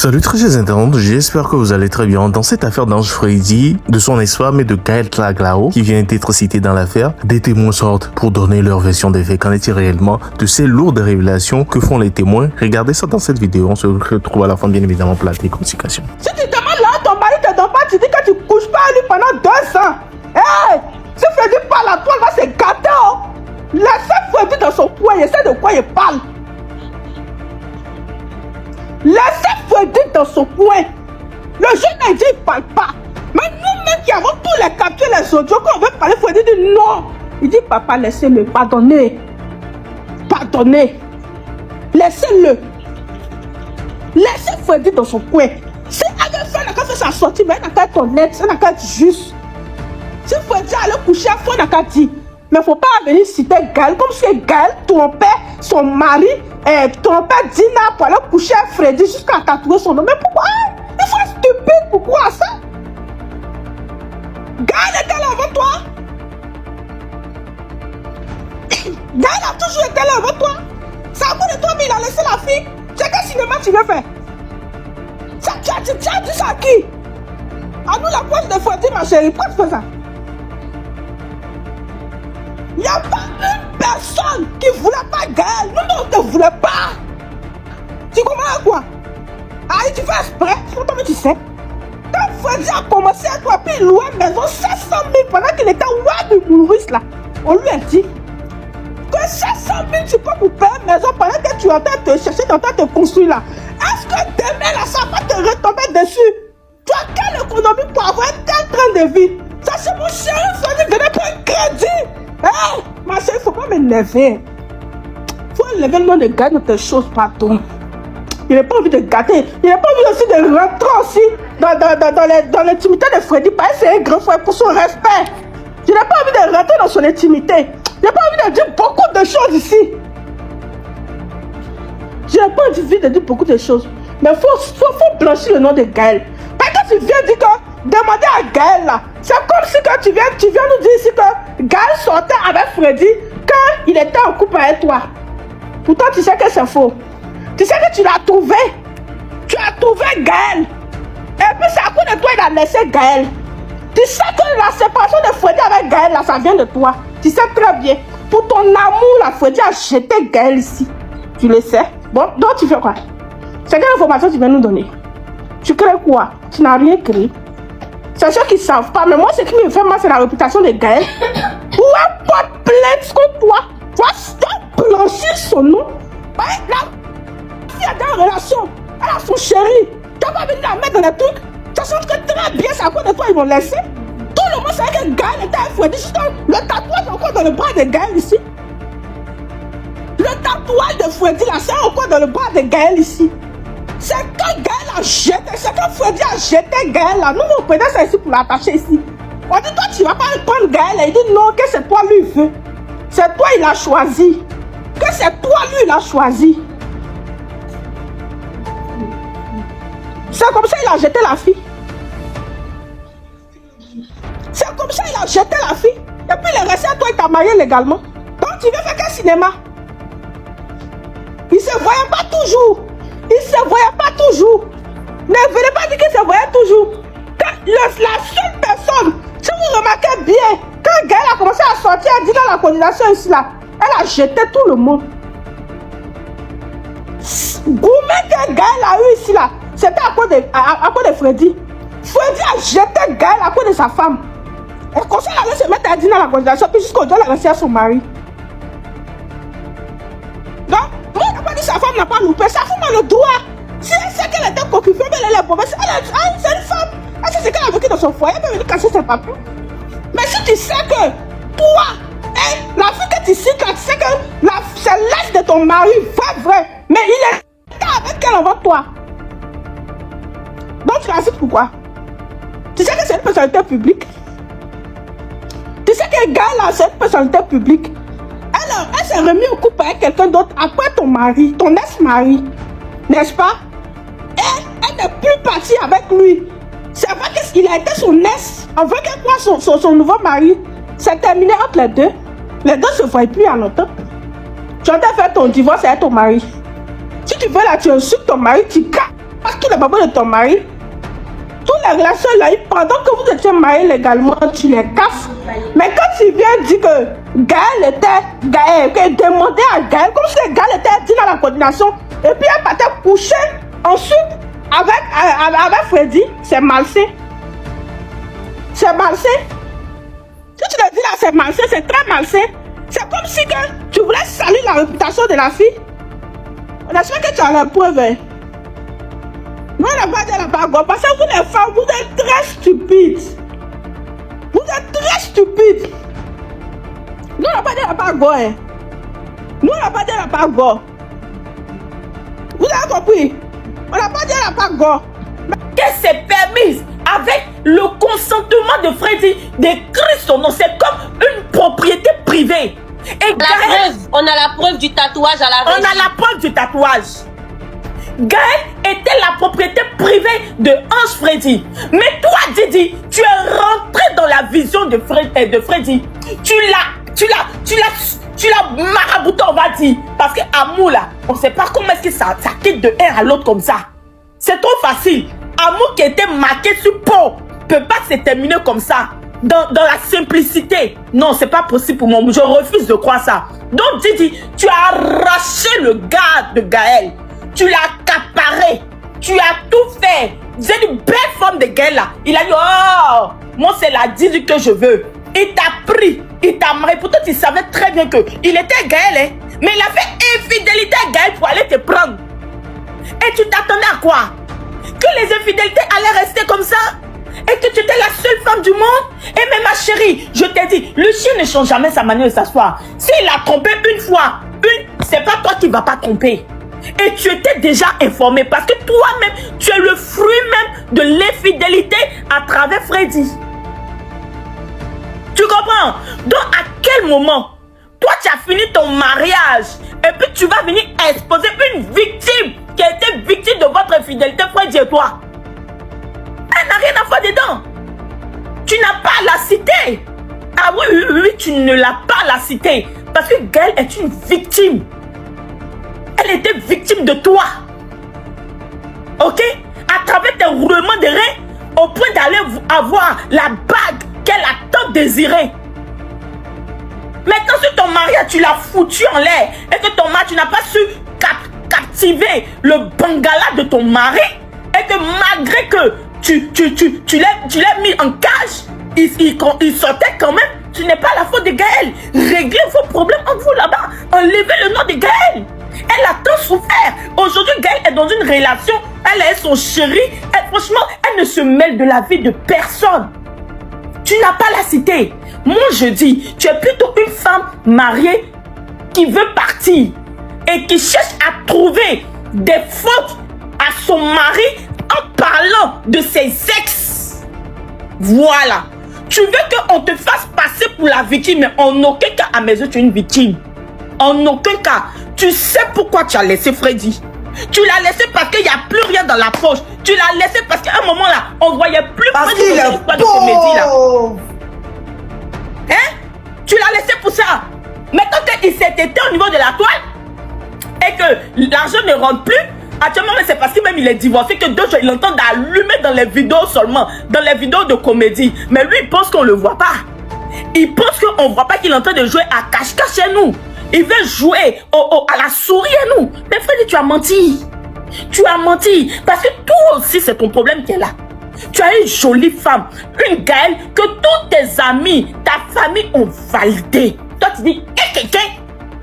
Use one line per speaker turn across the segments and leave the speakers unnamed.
Salut très chers internautes, j'espère que vous allez très bien. Dans cette affaire d'Ange Freddy, de son ex-femme et de Gaël Tlaglao, qui vient d'être cité dans l'affaire, des témoins sortent pour donner leur version des faits. Qu'en est-il réellement de ces lourdes révélations que font les témoins? Regardez ça dans cette vidéo, on se retrouve à la fin bien évidemment pour la décortication.
Si tu demandes là, ton mari te donne pas, tu dis que tu couches pas à lui pendant 2 ans. Hey, si Freddy parle à toi, il va se gâter. Oh. Laissez Freddy dans son coin, il sait de quoi il parle. Laissez Freddy dans son coin. Le jeune a dit il parle pas. Mais nous-mêmes qui avons tous les captures, les audios, quand on veut parler, Freddy dit non. Il dit papa, laissez-le, pardonnez. Pardonnez. Laissez-le. Laissez Freddy dans son coin. Si elle n'a qu'à faire sa sortie, mais elle n'a qu'à être honnête, elle n'a qu'à être juste. Si Freddy allait coucher, il n'a qu'à dire. Mais il ne faut pas venir citer Gaël comme si Gaël trompait son mari, trompait Dina pour aller coucher à Freddy jusqu'à tatouer son nom. Mais pourquoi? Il faut être stupide, pourquoi ça? Gaël était là avant toi. Gaël a toujours été là avant toi. C'est à cause de toi, mais il a laissé la fille. C'est quel cinéma tu veux faire? Tu as dit ça à qui? À nous la poche de Freddy, ma chérie. Pourquoi tu fais ça? Il n'y a pas une personne qui ne voulait pas Gaël. Nous, on ne te voulait pas. Tu comprends quoi? Ah, tu fais exprès. Pourtant, tu sais. Quand Freddy a commencé à toi, puis il louait une maison 700 000 pendant qu'il était au Wadi Mouris là. On lui a dit que 700 000 tu peux pour payer une maison pendant que tu es en train de te chercher, tu es en train de te construire là. Est-ce que demain là, ça va te retomber dessus? Tu as quelle économie pour avoir un tel train de vie? Ça, c'est mon chéri Freddy, venez prendre un crédit. Hey, ma chérie, il ne faut pas m'énerver. Il faut élever le nom de Gaël dans tes choses, pardon. Il n'a pas envie de gâter. Il n'a pas envie aussi de rentrer aussi dans l'intimité de Freddy. Parce que c'est un grand frère pour son respect. Je n'ai pas envie de rentrer dans son intimité. Je n'ai pas envie de dire beaucoup de choses ici. Je n'ai pas envie de dire beaucoup de choses. Mais il faut blanchir le nom de Gaël. Parce que tu viens dire que demander à Gaël là, c'est comme si que tu viens nous dire ici que Gaël sortait avec Freddy quand il était en couple avec toi. Pourtant tu sais que c'est faux. Tu sais que tu l'as trouvé. Tu as trouvé Gaël. Et puis c'est à cause de toi il a laissé Gaël. Tu sais que la séparation de Freddy avec Gaël là, ça vient de toi. Tu sais très bien. Pour ton amour là, Freddy a jeté Gaël ici. Tu le sais. Bon, donc tu fais quoi? C'est quelle information tu viens nous donner? Tu crées quoi? Tu n'as rien créé. C'est ceux qui ne savent pas. Mais moi, ce qui me fait mal, c'est la réputation de Gaël. Où elle porte plainte contre toi. Tu vas blanchir son nom. Là, si elle est en relation, elle a son chéri. Tu n'as pas venir la mettre dans les trucs. Sachant que très bien, c'est à cause de toi, ils vont laisser. Tout le monde savait que Gaël était un Freddy. Juste le tatouage encore dans le bras de Gaël ici. Le tatouage de Freddy là, c'est encore dans le bras de Gaël ici. C'est quand Gaël a jeté, c'est quand Freddy a jeté Gaël là. Nous, on prenait ça ici pour l'attacher ici. On dit, toi, tu vas pas prendre Gaël là. Il dit non, que c'est toi, lui, il veut. C'est toi, il a choisi. Que c'est toi, lui, il a choisi. C'est comme ça, il a jeté la fille. C'est comme ça, il a jeté la fille. Et puis, il est resté à toi, il t'a marié légalement. Donc, tu veux faire quel cinéma? Il se voyait pas toujours. Il se voyait pas toujours. Ne venez pas dire qu'il se voyait toujours. La seule personne, si vous remarquez bien, quand Gaël a commencé à sortir, elle dit dans la coordination ici là, elle a jeté tout le monde. Gourmet que Gaël a eu ici là, c'était à cause de Freddy. Freddy a jeté Gaël à cause de sa femme. Et comme ça, elle allait se mettre à dire dans la coordination, puis jusqu'au jour, elle a resté à son mari. Donc, moi, il n'a pas dit sa femme n'a pas loupé. Sa femme a le droit. Si elle sait qu'elle était occupée, elle est mauvaise. C'est une femme. Elle sait ce qu'elle a vécu dans son foyer. Elle peut venir casser ses papiers. Mais si tu sais que toi, la fille que tu cites, tu sais que c'est l'ex de ton mari, vrai. Mais il est avec elle avant toi. Donc tu la cites pourquoi? Tu sais que c'est une personnalité publique. Tu sais que Gaël là, c'est une personnalité publique. Elle s'est remise au couple avec quelqu'un d'autre après ton mari, ton ex-mari. N'est-ce pas? Et elle n'est plus partie avec lui. C'est vrai qu'il a été son ex. En vrai que quoi, son nouveau mari, c'est terminé entre les deux. Les deux ne se voient plus en longtemps. Tu as fait ton divorce avec ton mari. Si tu veux là, tu insultes ton mari, tu casses tout les babos de ton mari, toutes les relations là, pendant que vous étiez mariés légalement, tu les casses. Mais quand tu viens dire que Gaël que demandait à Gaël, comme si Gaël était dit dans la coordination, et puis elle partait coucher ensuite avec Freddy, c'est malsain. C'est malsain. Si tu le dis là, c'est malsain, c'est très malsain. C'est comme si que tu voulais salir la réputation de la fille. On espère que tu as la preuve. Hein. Nous, on n'a pas dit la bagarre parce que vous, les femmes, vous êtes très stupides. Vous êtes très stupides. Nous, on n'a pas dit la bagarre. Hein. Nous, on n'a pas dit la bagarre. Vous avez compris? On n'a pas dit la bagarre.
Qu'elle s'est permise avec le consentement de Freddy d'écrire son nom. C'est comme une propriété privée. Et Gaël,
on a la preuve du tatouage à la régie.
On a la preuve du tatouage. Gaël était la propriété privée de Ange Freddy. Mais toi, Didi, tu es rentré dans la vision de Freddy. Tu l'as marabouté, on va dire. Parce que amour là, on ne sait pas comment est-ce que ça quitte de un à l'autre comme ça. C'est trop facile. Amour qui était marqué sur peau peut pas se terminer comme ça. Dans la simplicité. Non, c'est pas possible pour moi. Je refuse de croire ça. Donc, Didi, tu as arraché le gars de Gaël. Tu l'as accaparé. Tu as tout fait. J'ai une belle femme de Gaël là. Il a dit, oh, moi c'est la Didi que je veux. Il t'a pris. Il t'a marié. Pourtant, tu savais très bien qu'il était Gaël. Hein? Mais il a fait infidélité à Gaël pour aller te prendre. Et tu t'attendais à quoi? Que les infidélités allaient rester comme ça? Et que tu étais la seule femme du monde? Et mais ma chérie, je t'ai dit, le chien ne change jamais sa manière de s'asseoir. S'il a trompé une fois, c'est pas toi qui vas pas tromper. Et tu étais déjà informé parce que toi-même, tu es le fruit même de l'infidélité à travers Freddy. Tu comprends? Donc à quel moment, toi tu as fini ton mariage et puis tu vas venir exposer une victime qui a été victime de votre infidélité, Freddy et toi? Elle n'a rien à faire dedans. Tu n'as pas à la citer. Ah oui, tu ne l'as pas à la citer. Parce que Gaël est une victime. Elle était victime de toi. Ok? À travers tes roulements de reins, au point d'aller avoir la bague qu'elle a tant désirée. Maintenant, sur ton mariage, tu l'as foutu en l'air. Et que ton mari, tu n'as pas su captiver le bangala de ton mari. Et que malgré que tu l'as mis en cage, il sortait quand même. Tu n'es pas la faute de Gaël. Réglez vos problèmes entre vous là-bas. Enlevez le nom de Gaël. Elle a tant souffert. Aujourd'hui, Gaël est dans une relation. Elle est son chéri. Franchement, elle ne se mêle de la vie de personne. Tu n'as pas la cité. Moi, je dis, tu es plutôt une femme mariée qui veut partir et qui cherche à trouver des fautes à son mari en parlant de ses ex. Voilà. Tu veux qu'on te fasse passer pour la victime, mais en aucun cas, à mes yeux, tu es une victime. En aucun cas. Tu sais pourquoi tu as laissé Freddy. Tu l'as laissé parce qu'il n'y a plus rien dans la poche. Tu l'as laissé parce qu'à un moment là, on ne voyait plus Freddy dans l'histoire de comédie là. Hein? Tu l'as laissé pour ça. Maintenant qu'il s'est été au niveau de la toile et que l'argent ne rentre plus, actuellement c'est parce que même il est divorcé que deux jours il entend d'allumer dans les vidéos seulement, dans les vidéos de comédie. Mais lui il pense qu'on ne le voit pas. Il pense qu'on ne voit pas qu'il est en train de jouer à cache-cache chez nous. Il veut jouer à la souris à nous. Mais Freddy, tu as menti. Tu as menti. Parce que toi aussi, c'est ton problème qui est là. Tu as une jolie femme, une Gaëlle que tous tes amis, ta famille ont validé. Toi, tu dis, quelqu'un,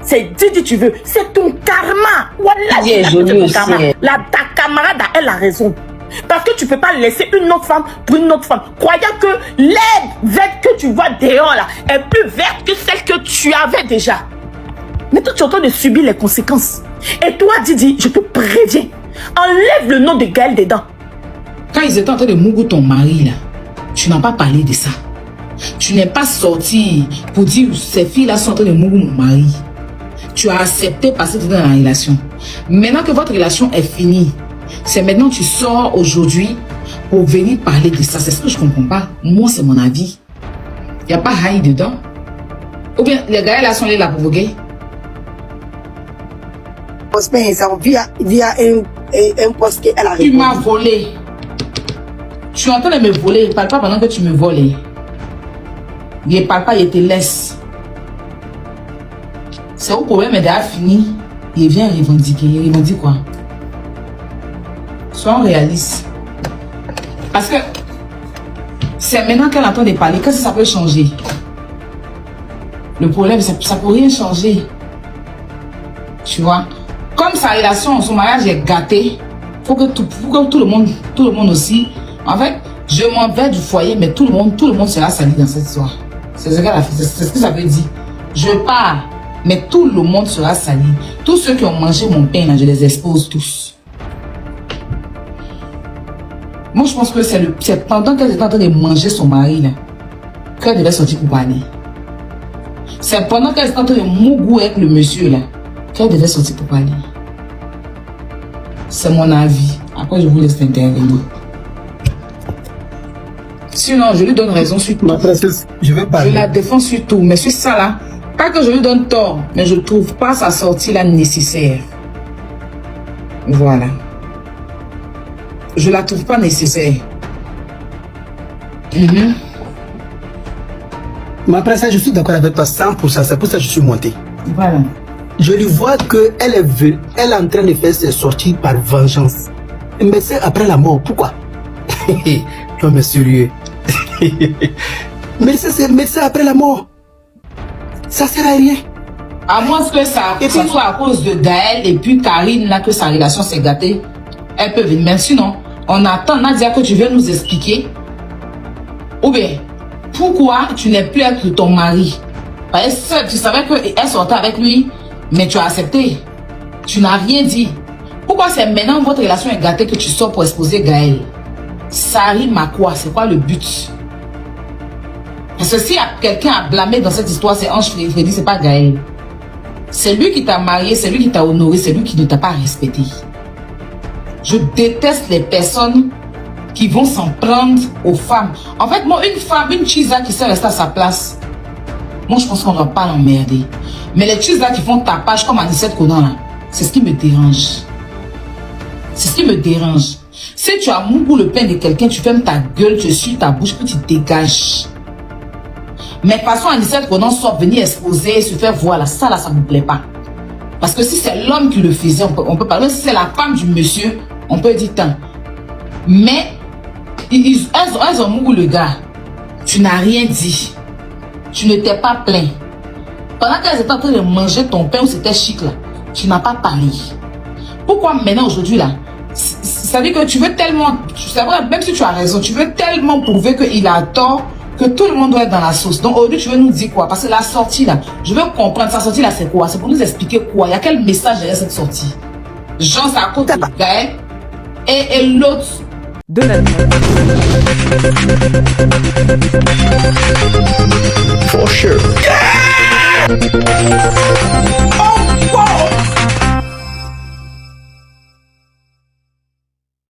c'est Didi, tu veux. C'est ton karma. Voilà, c'est ton karma. Ta camarade, elle a raison. Parce que tu ne peux pas laisser une autre femme pour une autre femme. Croyant que l'herbe verte que tu vois dehors là est plus verte que celle que tu avais déjà. Mais toi, tu es en train de subir les conséquences. Et toi, Didi, je te préviens, enlève le nom de Gaël dedans.
Quand ils étaient en train de mougou ton mari, là, tu n'as pas parlé de ça. Tu n'es pas sorti pour dire ces filles-là sont en train de mougou mon mari. Tu as accepté parce que tu es dans la relation. Maintenant que votre relation est finie, c'est maintenant que tu sors aujourd'hui pour venir parler de ça. C'est ce que je ne comprends pas. Moi, c'est mon avis. Il n'y a pas haï dedans. Ou bien les gars là sont là pour provoquer.
Experiência via un poste qu'elle a
Tu
répondu.
m'as volé. Tu es en train de me voler. Il ne parle pas pendant que tu me voles. Il ne parle pas, il te laisse. C'est au problème est déjà fini. Il vient revendiquer. Il revendique quoi? Sois réaliste. Parce que c'est maintenant qu'elle entend de parler. Qu'est-ce que ça peut changer? Le problème, ça ne peut rien changer. Tu vois? Comme sa relation, son mariage est gâté, faut que tout le monde aussi. En fait, je m'en vais du foyer, mais tout le monde sera sali dans cette histoire. C'est ce qu'elle a fait, c'est ce que ça veut dire. Je pars, mais tout le monde sera sali. Tous ceux qui ont mangé mon pain, là, je les expose tous. Moi, je pense que c'est pendant qu'elle était en train de manger son mari, là, qu'elle devait sortir pour parler. C'est pendant qu'elle était en train de mougou avec le monsieur, là, qu'elle devait sortir pour parler. C'est mon avis. Après, je vous laisse intervenir. Sinon, je lui donne raison sur tout.
Ma princesse, je vais parler.
Je la défends sur tout. Mais sur ça, là, pas que je lui donne tort, mais je ne trouve pas sa sortie là nécessaire. Voilà. Je la trouve pas nécessaire.
Ma princesse, je suis d'accord avec toi 100%. C'est pour ça que je suis monté.
Voilà.
Je lui vois qu'elle est en train de faire ses sorties par vengeance. Mais c'est après la mort. Pourquoi? Non, mais sérieux. Mais c'est après la mort. Ça sert à rien.
À moins que ça soit à cause de Gaël et puis Karine, là, que sa relation s'est gâtée, elle peut venir. Mais sinon, on attend, Nadia, que tu viennes nous expliquer. Ou bien, pourquoi tu n'es plus avec ton mari? Parce que tu savais qu'elle sortait avec lui, mais tu as accepté. Tu n'as rien dit. Pourquoi c'est maintenant votre relation est gâtée que tu sors pour exposer Gaël? Ça rime à quoi? C'est quoi le but? Parce que s'il y a quelqu'un à blâmer dans cette histoire, c'est Ange Freddy, c'est pas Gaël. C'est lui qui t'a marié, c'est lui qui t'a honoré, c'est lui qui ne t'a pas respecté. Je déteste les personnes qui vont s'en prendre aux femmes. En fait, moi, une femme, une chisa qui sait rester à sa place, moi, je pense qu'on ne doit pas l'emmerder. Mais les chisa qui font tapage comme Anicette Conan, là, c'est ce qui me dérange. C'est ce qui me dérange. Si tu as mougou le pain de quelqu'un, tu fermes ta gueule, tu suis ta bouche, puis tu dégages. Mais passons Anicette Conan sort venir exposer, se faire voir là, ça ne me plaît pas. Parce que si c'est l'homme qui le faisait, on peut parler. Si c'est la femme du monsieur, on peut dire tant. Mais elles ont mougou le gars. Tu n'as rien dit. Tu ne t'es pas plaint. Pendant qu'elles étaient en train de manger ton pain où c'était chic là, tu n'as pas parlé. Pourquoi maintenant aujourd'hui là? Ça veut dire que tu veux tellement, c'est vrai, même si tu as raison, tu veux tellement prouver qu'il a tort, que tout le monde doit être dans la sauce. Donc aujourd'hui tu veux nous dire quoi? Parce que la sortie là, je veux comprendre, sa sortie là c'est quoi? C'est pour nous expliquer quoi? Il y a quel message derrière cette sortie? Jean, c'est à cause de Gaël et l'autre
de la
For sure.
Oh